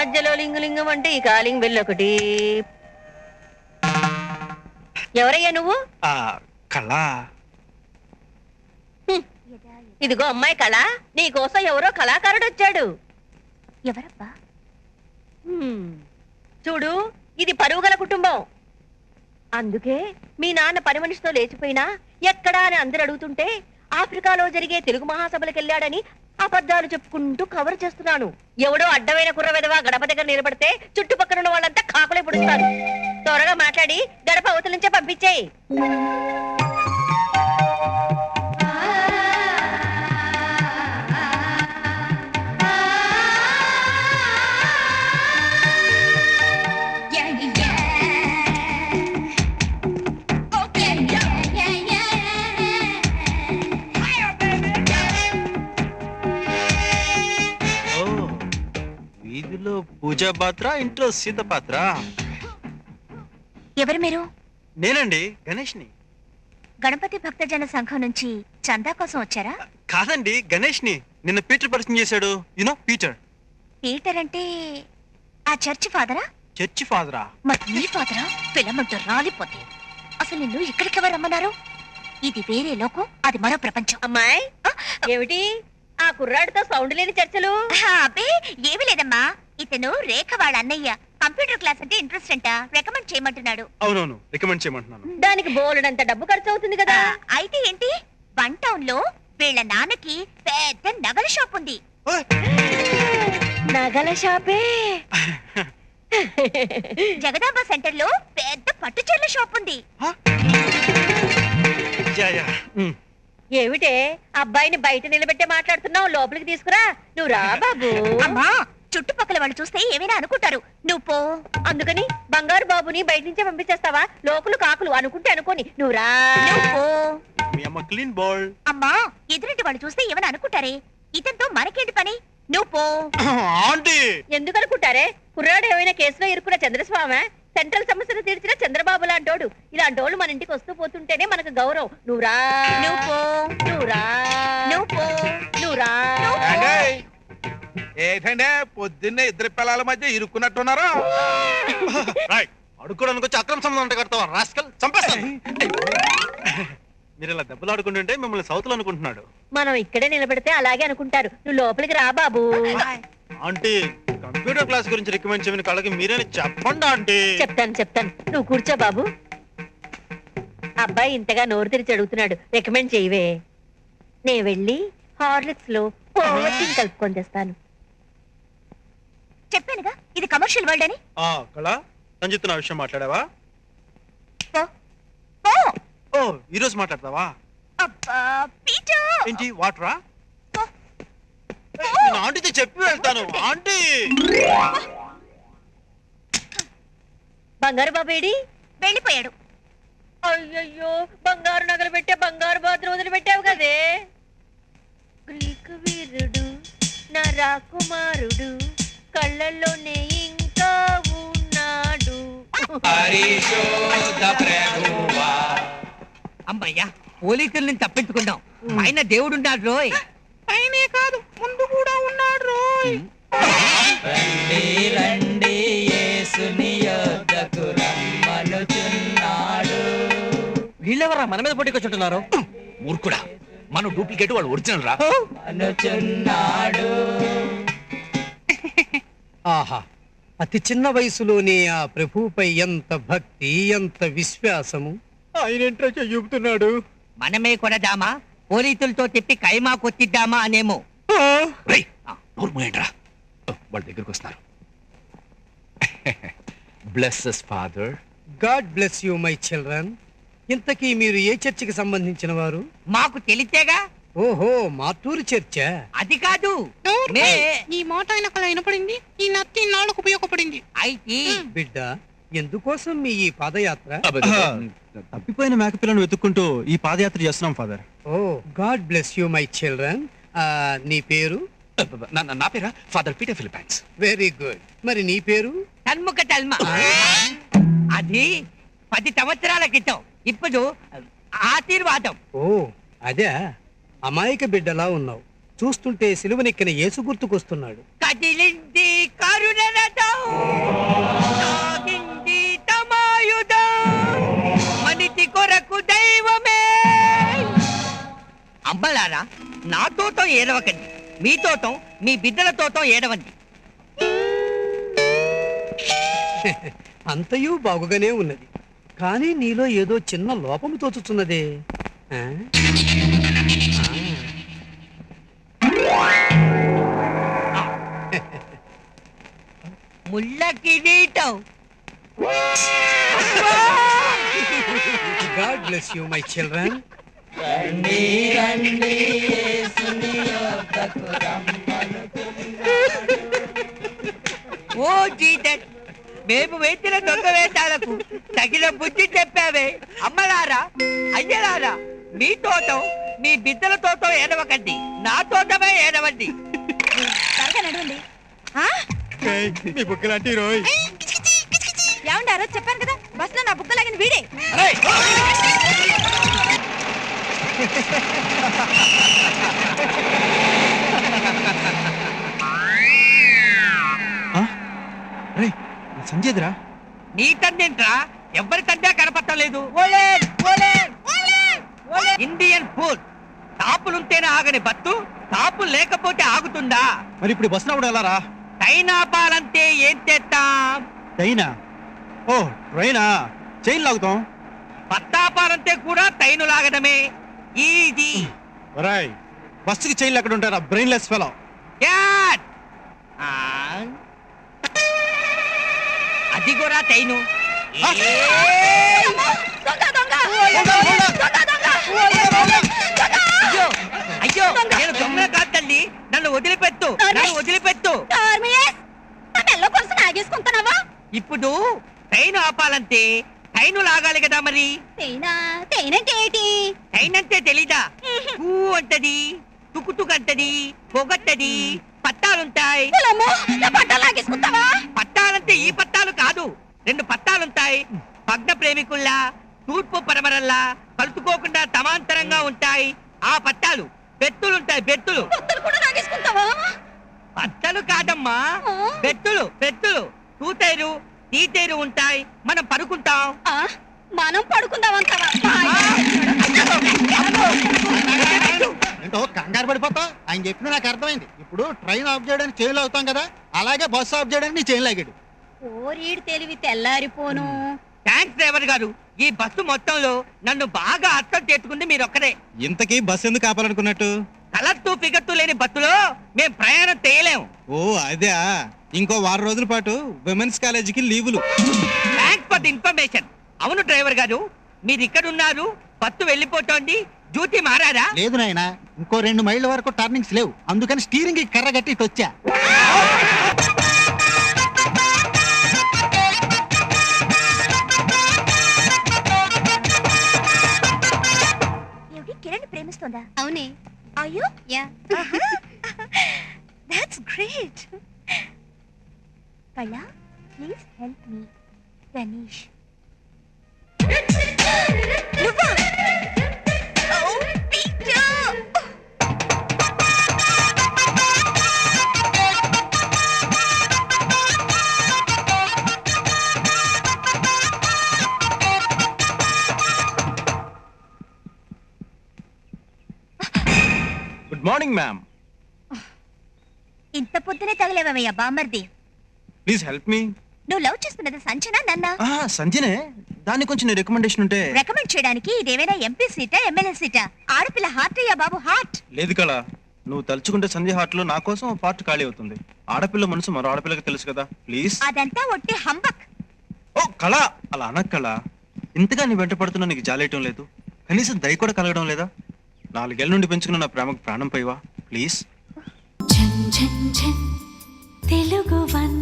మధ్యలో లింగులింగం అంటే ఈ కాలింగ్ బెల్ ఒకటి. ఎవరయ్యా నువ్వు? కళ. ఇదిగో అమ్మాయి కళ, నీకోసం ఎవరో కళాకారుడు వచ్చాడు. ఎవరబ్బా? చూడు, ఇది పరువుగల కుటుంబం. అందుకే మీ నాన్న పని మనిషితో లేచిపోయినా ఎక్కడా అని అందరు అడుగుతుంటే ఆఫ్రికాలో జరిగే తెలుగు మహాసభలకు వెళ్ళాడని అబద్ధాలు చెప్పుకుంటూ కవర్ చేస్తున్నాను. ఎవడో అడ్డమైన కుర్ర విధవా గడప దగ్గర నిలబడితే చుట్టుపక్కల ఉన్న వాళ్ళంతా కాకులే పుడుస్తారు. త్వరగా మాట్లాడి గడప అవతల నుంచే పంపించేయి. వీధిలో పూజా పాత్ర, ఇంట్లో సీత పాత్ర. ఎవరు మీరు? నేనండి, గణేష్ని. గణపతి భక్తజన సంఘం నుంచి చందా కోసం వచ్చారా? కాదండి, గణేష్ని. నిన్న పీటర్ పరిచయం చేశాడు. You know Peter. పీటర్ అంటే ఆ చర్చి ఫాదరా? చర్చి ఫాదరా? మరి నీ ఫాదరా? పిల్లమంటూ రాలిపోతే అసలు నిన్ను ఇక్కడికి ఎవరు రమ్మన్నారు? ఇది వేరే లోకం, అది మరో ప్రపంచం. అమ్మాయి, ఏమిటి ఆ కుర్రాడితో సౌండ్ లేని చర్చలు? అబ్బే ఏమి లేదమ్మా, ఇతను రేఖ వాళ్ళ అన్నయ్య. కంప్యూటర్ క్లాస్ అంటే ఇంట్రెస్ట్ అంట, రికమెండ్ చేయమంటున్నాడు. అవునవును, రికమెండ్ చేయమంటున్నాను. దానికి బోలెడంత డబ్బు ఖర్చు అవుతుంది కదా. అయితే ఏంటి, వన్ టౌన్ లో వీళ్ళ నాన్నకి పెద్ద నగల షాప్ ఉంది. నగల షాపే? జగదాంబ సెంటర్ లో పెద్ద పట్టుచీరల షాప్ ఉంది. ఏమిటే అబ్బాయిని బయట నిలబెట్టే మాట్లాడుతున్నావు? లోపలికి తీసుకురా. నువ్వు రా బాబు. అమ్మా, చుట్టుపక్కల వాళ్ళు చూస్తే ఏమైనా అనుకుంటారు, నువ్వు పో. అందుకని బంగారు బాబుని బయట నుంచే పంపించేస్తావా? లోకులు కాకులు అనుకుంటే అనుకోని, నువ్వు రా. అమ్మా, ఎదురింటి వాళ్ళు చూస్తే ఏమైనా అనుకుంటారే, ఇతనితో మనకేంటి పని, నువ్వు పో. ఎందుకు అనుకుంటారే? కుర్రాడు ఏమైనా కేసులో ఇరుక్కున్న చంద్రస్వామి, సెంట్రల్ సమస్యను తీర్చిన చంద్రబాబు లాంటోడు. ఇలాంటోళ్ళు మన ఇంటికి వస్తూ పోతుంటేనే మనకు గౌరవం. నువ్వురా, నువ్వురా, నువ్వురా. ఏంటంటే పొద్దున్నే ఇద్దరు పిల్లల మధ్య ఇరుక్కున్నట్టున్నారా? అడుక్కోడానికి వచ్చి అక్రమ సంబంధం అంటే కడతావా? రాస్కల్, చంపేస్తాను. మీరు ఇలా దెబ్బలు ఆడుకుంటుంటే మిమ్మల్ని సౌత్ లో అనుకుంటున్నాడు. మనం ఇక్కడే నిలబెడితే అలాగే అనుకుంటారు. నువ్వు లోపలికి రా బాబు. ఆంటీ, కంప్యూటర్ క్లాస్ గురించి రికమెండ్ చేయమని కళ్ళకి మీరేని చెప్పండి ఆంటీ. చెప్తాను. నువ్వు కూర్చో బాబు. అబ్బాయి ఇంతగా నోరు తెరిచి అడుగుతున్నాడు, రికమెండ్ చేయవే. నే వెళ్ళి హార్లిక్స్ లో ఓవర్టీన్ కలుపుకొని తెస్తాను. చెప్పానుగా ఇది కమర్షియల్ వరల్డ్ అని. సంజిత్ నా విషయం మాట్లాడావా? ఓ, ఈ రోజు మాట్లాడతావా? ఏంటి వాటరా? ఆంటీతో చెప్పి వెళ్తాను. ఆంటీ, బంగారు బాబేడి? వెళ్ళిపోయాడు. అయ్యయ్యో, బంగారు నగలు పెట్టే బంగారు బాతులు వదిలిపెట్టావు కదే. గ్రీకు వీరుడు నా రాకుమారుడు, కళ్ళల్లోనే ఇంకా ఉన్నాడు. అమ్మయ్యా, పోలీసుల నుంచి తప్పించుకుందాం. ఆయన దేవుడున్నాడు రోయ్. ఆయనే కాదు, ముందు కూడా ఉన్నాడు రోయ్. రండి యేసుని యొద్దకు రమ్మనుచున్నాడు. వీళ్ళెవరా మన మీద పోటీకొచ్చుంటున్నారు? మూర్ఖుడా, మన డూప్లికేట్ వాళ్ళు ఒరిజినల్ రా. అనుచున్నాడు. ఆహా, అతి చిన్న వయసులోనే ఆ ప్రభువుపై ఎంత భక్తి, ఎంత విశ్వాసము. ఆయన ఏంటో చెబుతున్నాడు. మనమే కొనదామా, పోలీసులతో తిప్పి కైమా కొట్టిద్దామా అనేమో. వాళ్ళ దగ్గరకు వస్తున్నారు. Bless us father. God bless you my children. ఇంతకీ మీరు ఏ చర్చికి సంబంధించిన వారు? మాకు తెలితేగా. ఓహో, మాటూరు చర్చ. అది కాదు, ఈ మాట ఆయనకు వినపడింది. ఈ నత్తి నాళ్ళకు ఉపయోగపడింది. అయితే బిడ్డ, ఎందుకోసం మీ ఈ పాదయాత్ర? తప్పిపోయిన మేకపిల్లను వెతుక్కుంటూ ఈ పాదయాత్ర చేస్తున్నాం father. Oh, God bless you my children. నీ పేరు? నా పేరా father Peter Philippines. Very good. మరి నీ పేరు? తన్ముఖ తల్మ. అది 10 సంవత్సరాల క్రితం. ఇప్పుడు ఆశీర్వాదం. ఓ, అదే. అమాయక బిడ్డలా ఉన్నావు. చూస్తుంటే సిలువనెక్కిన యేసు గుర్తుకొస్తున్నాడు. కదిలింది కరుణ రథం. తోటం ఏడవకండి, మీ తోటం మీ బిడ్డల తోటం ఏడవండి. అంతయు బాగుగానే ఉన్నది, కానీ నీలో ఏదో చిన్న లోపము తోచుతున్నదే. ఆ? ముళ్ళ కిరీటం. God bless you, my children. ఓ జీసస్, మేము వేసిన దొంగ వేషాలకు తగిన బుద్ధి చెప్పావే. అమ్మలారా, అయ్యలారా, మీ తోటం మీ బిడ్డల తోటం ఏడవకండి, నా తోటమే ఏడవండి. త్వరగా నడవండి. మీ బుక్కలాంటి రోయ్. ఏమంటారో చెప్పాను కదా, బస్ లో నా బుక్క లాగిన వీడే. సంజయ్దిరా. నీ తండ్రింట్రా, ఎవరి తండ్రి కనపట్టలేదు. ఇండియన్ ఫుడ్ తాపులుంటేనే ఆగని బత్తు, తాపులు లేకపోతే ఆగుతుందా? మరి ఇప్పుడు బస్ రావడం ఎలా రా? టైనాపాలంటే ఏం చేస్తాం? ట్రైనా? ఓ ట్రైనా, చైన్ లాగుతాం. పత్తాపాలంటే కూడా టైను లాగడమే. ఈజీ. ఒరాయ్, బస్సుకి చైన్లు ఎక్కడ ఉంటారా? Brainless fellow. క్యాట్. అది కూడా టైను. అయ్యో అయ్యో, నేను దొంగ కాదు తల్లి, నన్ను వదిలిపెట్టు, నన్ను వదిలిపెట్టు. ఆగేసుకుంటున్నావా? ఇప్పుడు టైను ఆపాలంటే టైను లాగాలి కదా మరి. టైన్ అంటే తెలీదా? ఊ అంటది, తుకుతుకు అంటది, పొగట్టది, పట్టాలుంటాయి. పట్టాలంటే ఈ పట్టాలు కాదు, 2 పట్టాలుంటాయి. భగ్న ప్రేమికుల్లా, తూర్పు పరమరల్లా కలుసుకోకుండా సమాంతరంగా ఉంటాయి. ఆ పట్టాలు బెత్తులుంటాయి. బెత్తులు పట్టలు కాదమ్మా, బెత్తులు. బెత్తులు తూతేరు తీతేరు ఉంటాయి. మనం పడుకుంటాం. మనం పడుకుందామంటావా? ఏంటో కంగారు పడిపోతా. ఆయన చెప్పిన నాకు అర్థమైంది. ఇప్పుడు ట్రైన్ ఆఫ్ చేయడానికి చైన్లు అవుతాం కదా, అలాగే బస్సు ఆఫ్ చేయడానికి నీ చైన్ లాగాడు. ఓరీడు తెలివి తెల్లారిపోను. థ్యాంక్స్ డ్రైవర్ గారు, ఈ బస్సు మొత్తంలో నన్ను బాగా అర్థం చేసుకుంది మీరొక్కరే. ఇంతకీ బస్సు ఎందుకు ఆపాలనుకున్నట్టు? కలర్తూ ఫిగర్తూ లేని బస్సులో మేం ప్రయాణం చేయలేము. ఓ అదే. ఇంకో 6 రోజుల పాటు విమెన్స్ కాలేజీకి లీవులు. Thanks for the information. అవును డ్రైవర్ గారు, మీరు ఇక్కడ ఉన్నారు, బస్సు వెళ్ళిపోతోంది, డ్యూటీ మారారా? లేదు నాయనా, ఇంకో 2 మైళ్ళ వరకు టర్నింగ్స్ లేవు, అందుకని స్టీరింగ్ కర్ర కట్టి ఇటు వచ్చా. కిరణ్ ప్రేమిస్తుందా? అవునే. అయ్యో యా. That's great. కళ, ప్లీజ్ హెల్ప్ మీ. గణేష్. నువ్వా? ఓ పీటర్. Good morning ma'am. ఇంత పొద్దునే తగలేవయ్యా బామర్ది. Please help me. నువ్వు లవ్ చేస్తున్నది సంచనా నన్నా? సంజనే, దాని కొంచెం రికమెండేషన్ ఉంటే. రికమెండ్ చేయడానికి ఇదేమైనా ఎంపీ సీటా ఎమ్మెల్యే సీటా? ఆడపిల్ల హార్ట్ అయ్యా బాబు, హార్ట్. లేదు కళ, నువ్వు తలుచుకుంటే సంజయ్ హార్ట్ లో నా కోసం ఓ పార్ట్ ఖాళీ అవుతుంది. ఆడపిల్ల మనసు మరో ఆడపిల్లకి తెలుసు కదా, ప్లీజ్. అదంతా ఒట్టి హంబక్. ఓ కళ, అలా అనక్ కళ. ఇంతగా నీ వెంట పడుతున్నా నీకు జాలేయటం లేదు, కనీసం దయ కూడా కలగడం లేదా? 4 ఏళ్ల నుండి పెంచుకున్న నా ప్రేమకు ప్రాణం పైవా, ప్లీజ్. తెలుగు వన్